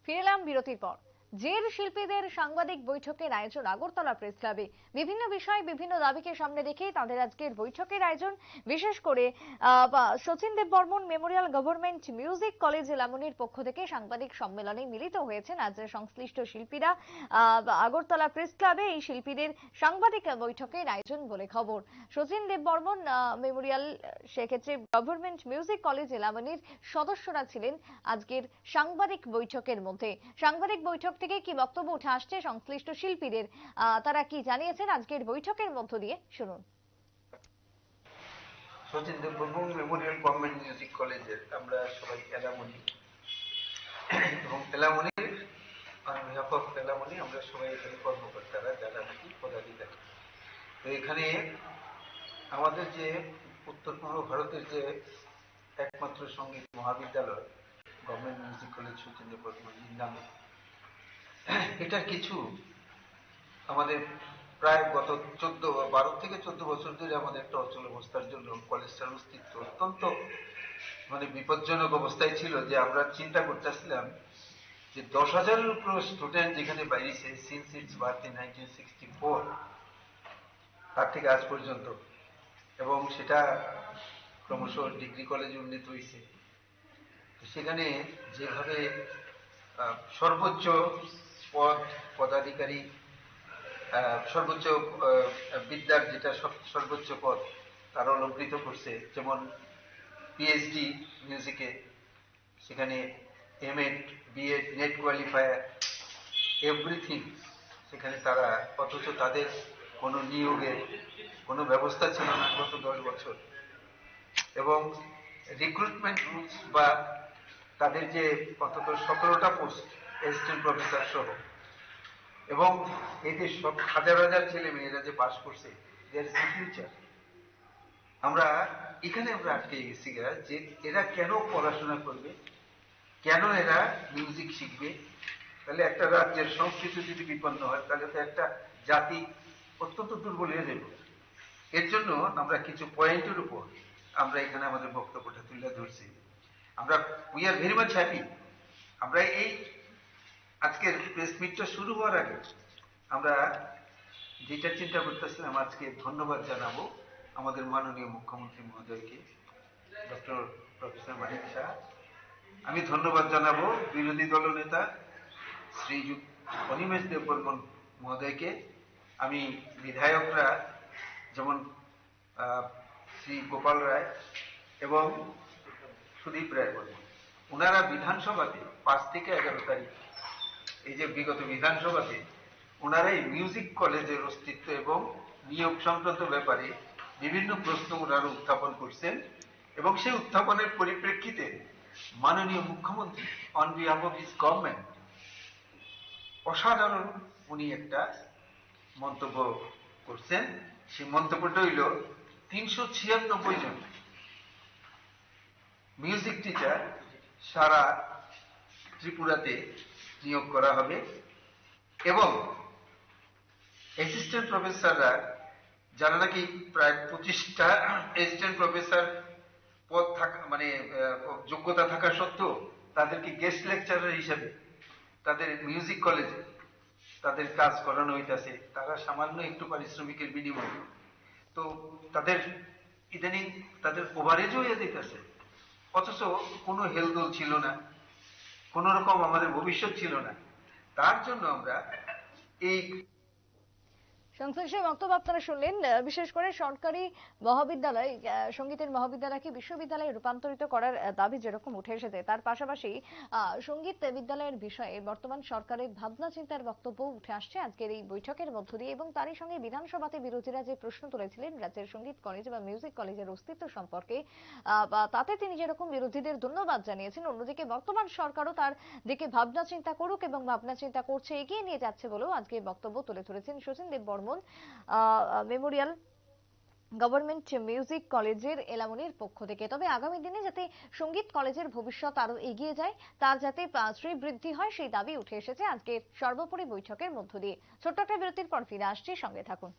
ফিরলাম বিরতির পর। জের শিল্পীদের সাংবাদিক বৈঠকের আয়োজন আগরতলা প্রেস ক্লাবে। বিভিন্ন বিষয় বিভিন্ন দাবিকে সামনে রেখে তাদের আজকের বৈঠকের আয়োজন। বিশেষ করে Sachin Debbarman memorial government music college এলামনির পক্ষ থেকে সাংবাদিক সম্মেলনে মিলিত হয়েছেন রাজ্যের সংশ্লিষ্ট শিল্পীরা। আগরতলা প্রেস ক্লাবে এই শিল্পীদের সাংবাদিক বৈঠকের আয়োজন বলে খবর। শচীন দেববর্মন মেমোরিয়াল সেক্ষেত্রে গভর্নমেন্ট মিউজিক কলেজ এলামনির সদস্যরা ছিলেন আজকের সাংবাদিক বৈঠকের মধ্যে। সাংবাদিক বৈঠক থেকে কি বক্তব্য উঠে আসছে সংশ্লিষ্ট শিল্পীদের, তারা কি জানিয়েছেন আজকের বৈঠকের মধ্য দিয়ে শুনুন। Sachin Debbarman memorial government music কলেজের আমরা সবাই এলামনি এবং এলামনির এলামনি আমরা সবাই এখানে কর্মকর্তারা যারা নাকি পদাধিকারী। তো এখানে আমাদের যে উত্তর পূর্ব ভারতের যে একমাত্র সঙ্গীত মহাবিদ্যালয় গভর্নমেন্ট মিউজিক কলেজ শচীন দেববর্মনের নামে, এটার কিছু আমাদের প্রায় গত 12 থেকে 14 বছর ধরে আমাদের একটা অচল অবস্থার জন্য কলেজটার অস্তিত্ব অত্যন্ত বিপজ্জনক অবস্থায় ছিল, যে আমরা চিন্তা করতেছিলাম যে 10,000-এর উপর স্টুডেন্ট যেখানে বাইরেছে সিন্স ইটস বার্থ ইন 1964 তার থেকে আজ পর্যন্ত, এবং সেটা ক্রমশ ডিগ্রি কলেজে উন্নীত হয়েছে। সেখানে যেভাবে সর্বোচ্চ পদাধিকারী, সর্বোচ্চ বিদ্যার যেটা সর্বোচ্চ পদ তারা অলঙ্কৃত করছে, যেমন পিএইচডি মিউজিকে, সেখানে MEd BEd NET qualifier everything সেখানে তারা, অথচ তাদের কোনো নিয়োগের কোনো ব্যবস্থা ছিল না গত 10 বছর। এবং রিক্রুটমেন্ট রুলস বা তাদের যে অন্তত 17টা পোস্ট অ্যাসিস্ট্যান্ট প্রফেসর সহ, এবং এই যে সব হাজার হাজার ছেলে মেয়েরা যে পাস করছে, ফিউচার আমরা এখানে আমরা আটকে গেছি যে এরা কেন পড়াশোনা করবে, কেন এরা মিউজিক শিখবে। তাহলে একটা রাজ্যের সংস্কৃতি যদি বিপন্ন হয় তাহলে তো একটা জাতি অত্যন্ত দুর্বল হয়ে যাবে। এর জন্য আমরা কিছু পয়েন্টের উপর আমরা এখানে আমাদের বক্তব্যটা তুলে ধরছি। আমরা we are very much happy. আমরা এই আজকের প্রেস মিটটা শুরু হওয়ার আগে আমরা যেটা চিন্তা করতেছিলাম, আজকে ধন্যবাদ জানাবো আমাদের মাননীয় মুখ্যমন্ত্রী মহোদয়কে, ডক্টর প্রফেসর মানিক শাহ। আমি ধন্যবাদ জানাবো বিরোধী দলনেতা শ্রী অনিমেষ দেববর্মন মহোদয়কে। আমি বিধায়করা যেমন শ্রী গোপাল রায় এবং সুদীপ রায় বর্মন, ওনারা বিধানসভাতে 5 থেকে 11 তারিখ এই যে বিগত বিধানসভাতে ওনারা এই মিউজিক কলেজের অস্তিত্ব এবং নিয়োগ সংক্রান্ত ব্যাপারে বিভিন্ন প্রশ্ন ওনারা উত্থাপন করছেন, এবং সেই উত্থাপনের পরিপ্রেক্ষিতে মাননীয় মুখ্যমন্ত্রী on behalf of his government অসাধারণ উনি একটা মন্তব্য করছেন। সেই মন্তব্যটা হইল 396 জন মিউজিক টিচার সারা ত্রিপুরাতে নিয়োগ করা হবে, এবং অ্যাসিস্ট্যান্ট প্রফেসররা যারা নাকি প্রায় 25টা অ্যাসিস্ট্যান্ট প্রফেসর পদ থাকা যোগ্যতা থাকা সত্ত্বেও তাদেরকে গেস্ট লেকচারার হিসেবে তাদের মিউজিক কলেজে তাদের কাজ করানো হইতেছে, তারা সামান্য একটু পারিশ্রমিকের বিনিময়ে। তো তাদের ইদানিং তাদের ওভারেজ হয়ে যেতেছে, অথচ কোনো হেলদোল ছিল না, কোন রকম আমাদের ভবিষ্যৎ ছিল না। তার জন্য আমরা এই সংশ্লিষ্ট বক্তব্য আপনারা শুনলেন। বিশেষ করে সরকারি মহাবিদ্যালয়, সঙ্গীতের মহাবিদ্যালয়কে বিশ্ববিদ্যালয়ে রূপান্তরিত করার দাবি যেরকম উঠে এসেছে, তার পাশাপাশি সঙ্গীত বিদ্যালয়ের বিষয়ে বর্তমান সরকারের ভাবনা চিন্তার বক্তব্য উঠে আসছে আজকের এই বৈঠকের মধ্য দিয়ে। এবং তারই সঙ্গে বিধানসভাতে বিরোধীরা যে প্রশ্ন তুলেছিলেন রাজ্যের সঙ্গীত কলেজ বা মিউজিক কলেজের অস্তিত্ব সম্পর্কে, তাতে তিনি যেরকম বিরোধীদের ধন্যবাদ জানিয়েছেন, অন্যদিকে বর্তমান সরকারও তার দিকে ভাবনা চিন্তা করুক এবং ভাবনা চিন্তা করছে, এগিয়ে নিয়ে যাচ্ছে বলেও আজকে বক্তব্য তুলে ধরেছেন Sachin Debbarman memorial government music কলেজের এলামনির পক্ষ থেকে। তবে আগামী দিনে যাতে সঙ্গীত কলেজের ভবিষ্যৎ আরো এগিয়ে যায়, তার যাতে শ্রীবৃদ্ধি হয়, সেই দাবি উঠে এসেছে আজকের সর্বোপরি বৈঠকের মধ্য দিয়ে। ছোট্ট একটা বিরতির পর ফিরে আসছি, সঙ্গে থাকুন।